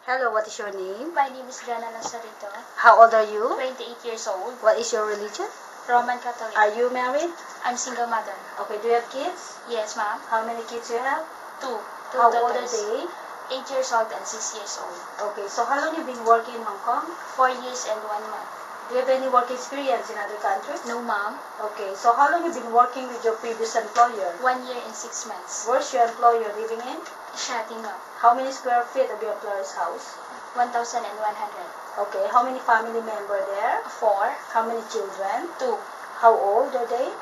Hello, what is your name? My name is Jana Lazarito, How old are you? 28 years old, What is your religion? Roman Catholic. Are you married? I'm single mother. Okay, do you have kids? Yes, ma'am. How many kids you have? Two How old are daughters, they? 8 years old and 6 years old. Okay, so how long you been working in Hong Kong? 4 years and 1 month. Do you have any work experience in other countries? No, ma'am. Okay, so how long you been working with your previous employer? 1 year and 6 months. Where's your employer living in? Shatina, How many square feet of your employer's house? 1,100. Okay, how many family member there? 4, How many children? 2, How old are they?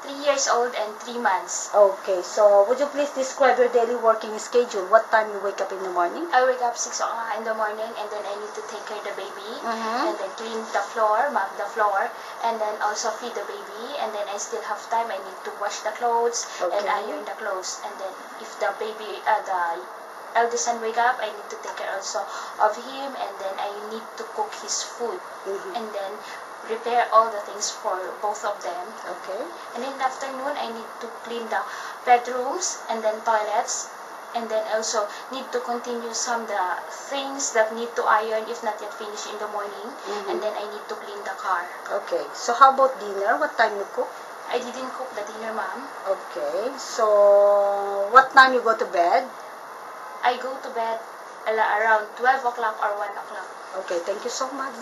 3 years old and 3 months. Okay, so would you please describe your daily working schedule? What time you wake up in the morning? I wake up 6 o'clock in the morning and then I need to take care of the baby and then clean the floor, mop the floor, and then also feed the baby, and then I still have time. I need to wash the clothes and Okay. iron the clothes, and then if the baby, the eldest son wake up, I need to take care also of him, and then I need to cook his food and then prepare all the things for both of them. Okay. And in the afternoon, I need to clean the bedrooms and then toilets. And then also need to continue some the things that need to iron if not yet finished in the morning. And then I need to clean the car. Okay. So how about dinner? What time you cook? I didn't cook the dinner, ma'am. Okay. So what time you go to bed? I go to bed around 12 o'clock or 1 o'clock. Okay. Thank you so much.